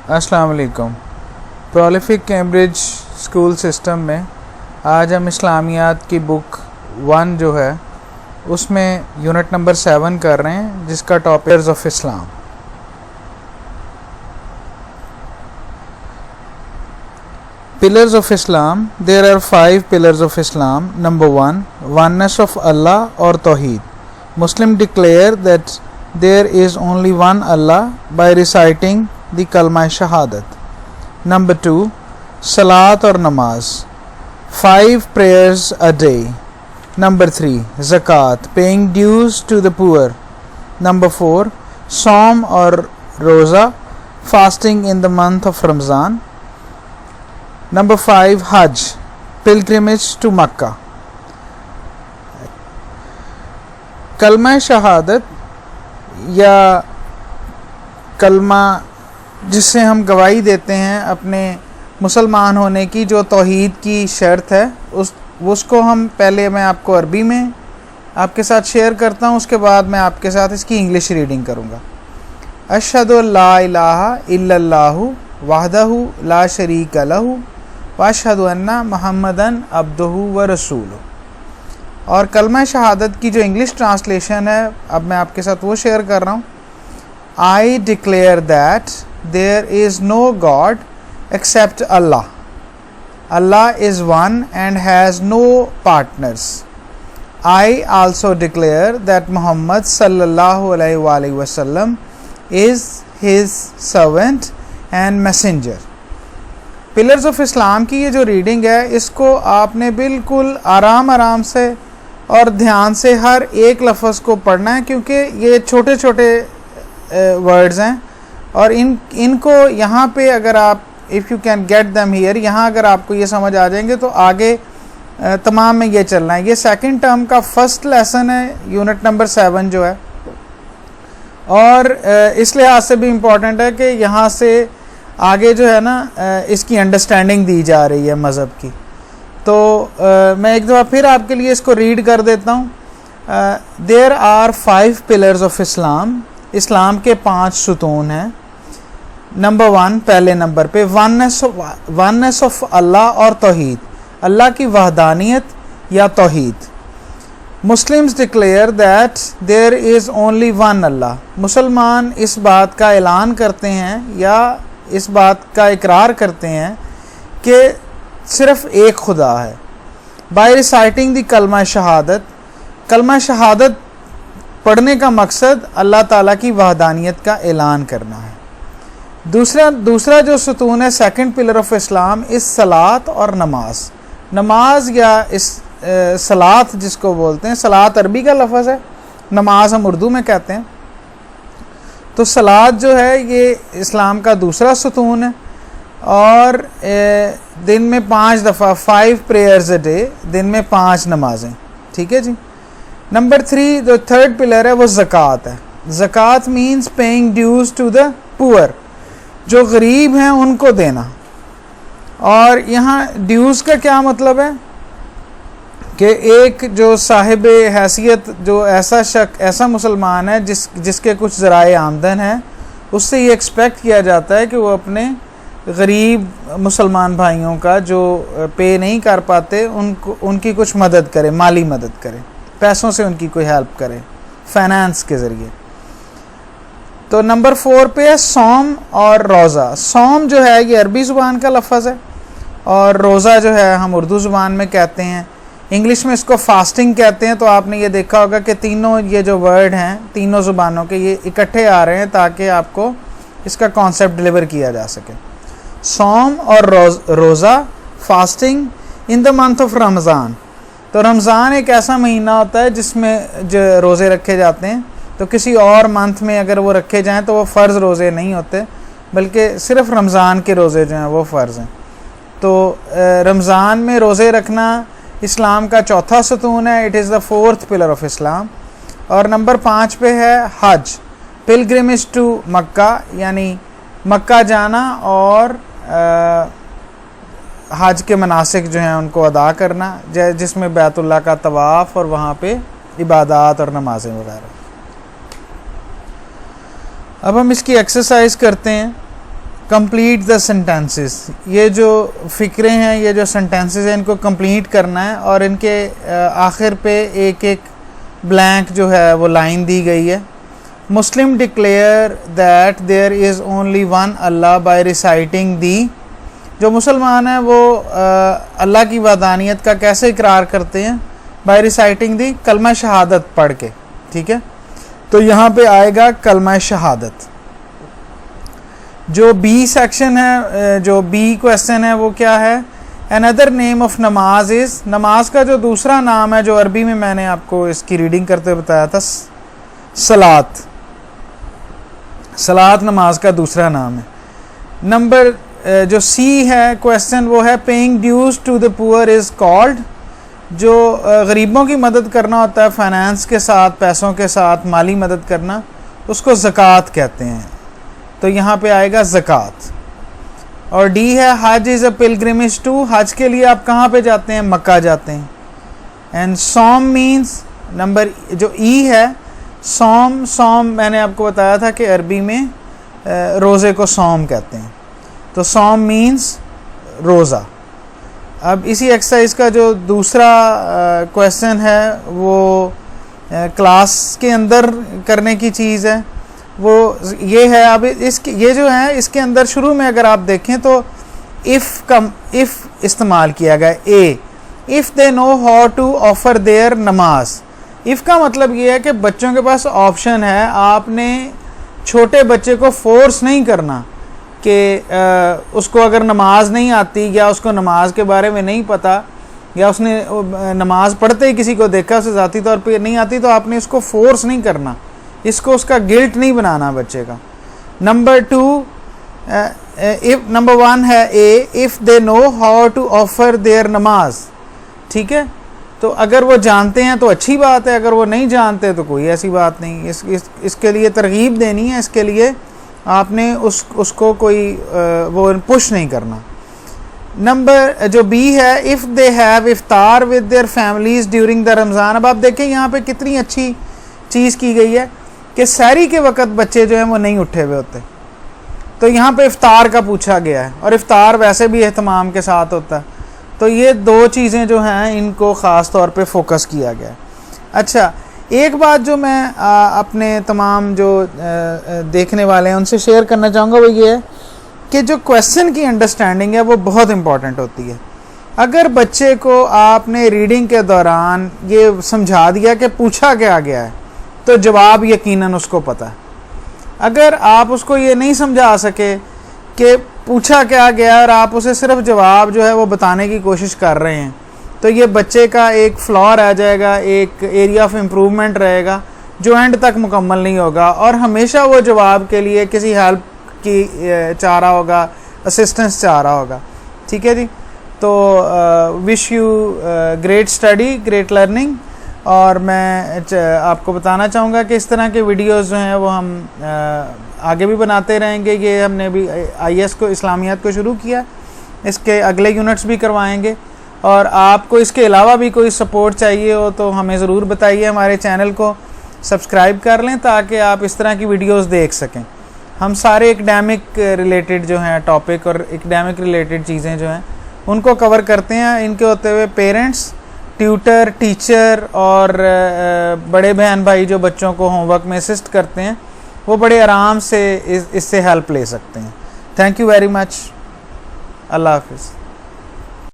السلام علیکم. Prolific Cambridge school system میں آج ہم اسلامیات کی بک 1 جو ہے اس میں یونٹ نمبر 7 کر رہے ہیں جس کا topic pillars of Islam. Pillars of Islam. There are 5 pillars of Islam. Number 1 oneness of Allah اور توحید. Muslim declare that there is only one Allah by reciting the کلمہ شہادت. نمبر 2 صلاۃ اور نماز. 5 prayers a day. Number 3 zakat, paying dues to the poor. Number 4 Saum or roza, fasting in the month of Ramzan. Number 5 Hajj, pilgrimage to Makkah. کلمہ شہادت یا کلمہ جس سے ہم گواہی دیتے ہیں اپنے مسلمان ہونے کی، جو توحید کی شرط ہے، اس کو ہم پہلے میں آپ کو عربی میں آپ کے ساتھ شیئر کرتا ہوں، اس کے بعد میں آپ کے ساتھ اس کی انگلش ریڈنگ کروں گا. اشہد ان لا الہ الا اللہ وحدہ لا شریک لہ واشہد ان محمدً عبدہ ورسولہ. اور کلمہ شہادت کی جو انگلش ٹرانسلیشن ہے اب میں آپ کے ساتھ وہ شیئر کر رہا ہوں. I declare that there is no God except Allah. Allah is one and has no partners. I also declare that Muhammad sallallahu alaihi wasallam is his servant and messenger. Pillars of Islam کی یہ جو reading ہے اس کو آپ نے بالکل آرام سے اور دھیان سے ہر ایک لفظ کو پڑھنا ہے، کیونکہ یہ چھوٹے چھوٹے ورڈز ہیں اور ان کو یہاں پہ اگر آپ if you can get them here, یہاں اگر آپ کو یہ سمجھ آ جائیں گے تو آگے تمام میں یہ چلنا ہے. یہ سیکنڈ ٹرم کا فرسٹ لیسن ہے یونٹ نمبر 7 جو ہے، اور اس لحاظ سے بھی امپورٹنٹ ہے کہ یہاں سے آگے جو ہے نا اس کی انڈرسٹینڈنگ دی جا رہی ہے مذہب کی. تو میں ایک دفعہ پھر آپ کے لیے اس کو ریڈ کر دیتا ہوں. دیر آر 5 پلرز آف اسلام. اسلام کے 5 ستون ہیں. نمبر 1 پہلے نمبر پہ وننس آف اللہ اور توحید، اللہ کی وحدانیت یا توحید. Muslims declare that there is only one Allah. مسلمان اس بات کا اعلان کرتے ہیں یا اس بات کا اقرار کرتے ہیں کہ صرف ایک خدا ہے. بائی ریسائٹنگ دی کلمہ شہادت. کلمہ شہادت پڑھنے کا مقصد اللہ تعالیٰ کی وحدانیت کا اعلان کرنا ہے. دوسرا جو ستون ہے سیکنڈ پلر آف اسلام اس صلاۃ اور نماز. نماز یا اس صلاۃ جس کو بولتے ہیں، صلاۃ عربی کا لفظ ہے، نماز ہم اردو میں کہتے ہیں. تو صلاۃ جو ہے یہ اسلام کا دوسرا ستون ہے، اور دن میں 5 دفعہ 5 prayers a day، دن میں 5 نمازیں. ٹھیک ہے جی. نمبر 3 جو تھرڈ پلر ہے وہ زکوٰۃ ہے. زکوٰۃ means paying dues to the poor, جو غریب ہیں ان کو دینا. اور یہاں ڈیوز کا کیا مطلب ہے کہ ایک جو صاحب حیثیت، جو ایسا مسلمان ہے جس کے کچھ ذرائع آمدن ہے، اس سے یہ ایکسپیکٹ کیا جاتا ہے کہ وہ اپنے غریب مسلمان بھائیوں کا جو پے نہیں کر پاتے ان کی کچھ مدد کرے، مالی مدد کرے، پیسوں سے ان کی کوئی ہیلپ کرے، فائنانس کے ذریعے. تو نمبر 4 پہ ہے صوم اور روزہ. صوم جو ہے یہ عربی زبان کا لفظ ہے، اور روزہ جو ہے ہم اردو زبان میں کہتے ہیں. انگلش میں اس کو فاسٹنگ کہتے ہیں. تو آپ نے یہ دیکھا ہوگا کہ تینوں یہ جو ورڈ ہیں تینوں زبانوں کے یہ اکٹھے آ رہے ہیں تاکہ آپ کو اس کا کانسیپٹ ڈلیور کیا جا سکے. صوم اور روزہ، fasting in the month of Ramadan. تو رمضان ایک ایسا مہینہ ہوتا ہے جس میں جو روزے رکھے جاتے ہیں. تو کسی اور منتھ میں اگر وہ رکھے جائیں تو وہ فرض روزے نہیں ہوتے، بلکہ صرف رمضان کے روزے جو ہیں وہ فرض ہیں. تو رمضان میں روزے رکھنا اسلام کا چوتھا ستون ہے. It is the 4th pillar of Islam. اور نمبر 5 پہ ہے حج، پلگرمیج ٹو مکہ، یعنی مکہ جانا اور حج کے مناسک جو ہیں ان کو ادا کرنا، جس میں بیت اللہ کا طواف اور وہاں پہ عبادات اور نمازیں وغیرہ. اب ہم اس کی ایکسرسائز کرتے ہیں. Complete the sentences. یہ جو فقرے ہیں, یہ جو سینٹینسز ہیں, ان کو کمپلیٹ کرنا ہے, اور ان کے آخر پہ ایک ایک بلینک جو ہے وہ لائن دی گئی ہے. Muslim declare that there is only one Allah by reciting the. جو مسلمان ہیں وہ اللہ کی وحدانیت کا کیسے اقرار کرتے ہیں؟ بائی ریسائٹنگ دی, کلمہ شہادت پڑھ کے. ٹھیک ہے, تو یہاں پہ آئے گا کلمہ شہادت. جو بی سیکشن ہے, جو بی کویسچن ہے وہ کیا ہے؟ another name of نماز از, نماز کا جو دوسرا نام ہے جو عربی میں نے آپ کو اس کی ریڈنگ کرتے ہوئے بتایا تھا, صلاۃ. صلاۃ نماز کا دوسرا نام ہے. نمبر جو سی ہے کویسچن, وہ ہے پیئنگ ڈیوز ٹو دا پور از کالڈ. جو غریبوں کی مدد کرنا ہوتا ہے فائنانس کے ساتھ, پیسوں کے ساتھ مالی مدد کرنا, اس کو زکوٰۃ کہتے ہیں. تو یہاں پہ آئے گا زکوٰۃ. اور ڈی ہے حج از اے پلگرمیج ٹو, حج کے لیے آپ کہاں پہ جاتے ہیں؟ مکہ جاتے ہیں. اینڈ سوم مینس, نمبر جو ای ہے سوم, سوم میں نے آپ کو بتایا تھا کہ عربی میں روزے کو سوم کہتے ہیں. تو سوم مینس روزہ. اب اسی ایکسرسائز کا جو دوسرا کویسچن ہے وہ کلاس کے اندر کرنے کی چیز ہے, وہ یہ ہے. اب یہ جو ہے اس کے اندر شروع میں اگر آپ دیکھیں تو if استعمال کیا گیا. اے if they know how to offer their نماز. if کا مطلب یہ ہے کہ بچوں کے پاس آپشن ہے, آپ نے چھوٹے بچے کو فورس نہیں کرنا کہ اس کو اگر نماز نہیں آتی یا اس کو نماز کے بارے میں نہیں پتہ, یا اس نے نماز پڑھتے ہی کسی کو دیکھا اسے ذاتی طور پہ نہیں آتی, تو آپ نے اس کو فورس نہیں کرنا, اس کو اس کا گلٹ نہیں بنانا بچے کا. نمبر ٹو, نمبر ون ہے اے if they know how to offer their نماز. ٹھیک ہے, تو اگر وہ جانتے ہیں تو اچھی بات ہے, اگر وہ نہیں جانتے تو کوئی ایسی بات نہیں. اس کے لیے ترغیب دینی ہے, اس کے لیے آپ نے اس کو کوئی وہ پش نہیں کرنا. نمبر جو بی ہے if they have افطار with their families during the رمضان. اب آپ دیکھیں یہاں پہ کتنی اچھی چیز کی گئی ہے کہ سحری کے وقت بچے جو ہیں وہ نہیں اٹھے ہوئے ہوتے, تو یہاں پہ افطار کا پوچھا گیا ہے, اور افطار ویسے بھی اہتمام کے ساتھ ہوتا ہے. تو یہ دو چیزیں جو ہیں ان کو خاص طور پہ فوکس کیا گیا ہے. اچھا, ایک بات جو میں اپنے تمام جو دیکھنے والے ہیں ان سے شیئر کرنا چاہوں گا وہ یہ ہے کہ جو کویسچن کی انڈرسٹینڈنگ ہے وہ بہت امپورٹنٹ ہوتی ہے. اگر بچے کو آپ نے ریڈنگ کے دوران یہ سمجھا دیا کہ پوچھا کیا گیا ہے تو جواب یقیناً اس کو پتہ ہے. اگر آپ اس کو یہ نہیں سمجھا سکے کہ پوچھا کیا گیا اور آپ اسے صرف جواب جو ہے وہ بتانے کی کوشش کر رہے ہیں, تو یہ بچے کا ایک فلا رہ جائے گا, ایک ایریا آف امپرومنٹ رہے گا جو اینڈ تک مکمل نہیں ہوگا, اور ہمیشہ وہ جواب کے لیے کسی ہیلپ کی چاہ رہا ہوگا, اسسٹنس چاہ رہا ہوگا. ٹھیک ہے جی, تو wish you great study, great learning. اور میں آپ کو بتانا چاہوں گا کہ اس طرح کے ویڈیوز جو ہیں وہ ہم آگے بھی بناتے رہیں گے. یہ ہم نے بھی آئی ایس کو, اسلامیات کو شروع کیا, اس کے اگلے یونٹس بھی کروائیں گے. اور آپ کو اس کے علاوہ بھی کوئی سپورٹ چاہیے ہو تو ہمیں ضرور بتائیے, ہمارے چینل کو سبسکرائب کر لیں تاکہ آپ اس طرح کی ویڈیوز دیکھ سکیں. ہم سارے اکیڈیمک ریلیٹڈ جو ہیں ٹاپک اور اکیڈیمک ریلیٹڈ چیزیں جو ہیں ان کو کور کرتے ہیں. ان کے ہوتے ہوئے پیرنٹس, ٹیوٹر, ٹیچر اور بڑے بہن بھائی جو بچوں کو ہوم ورک میں اسسٹ کرتے ہیں وہ بڑے آرام سے اس سے ہیلپ لے سکتے ہیں. Thank you very much. اللہ حافظ.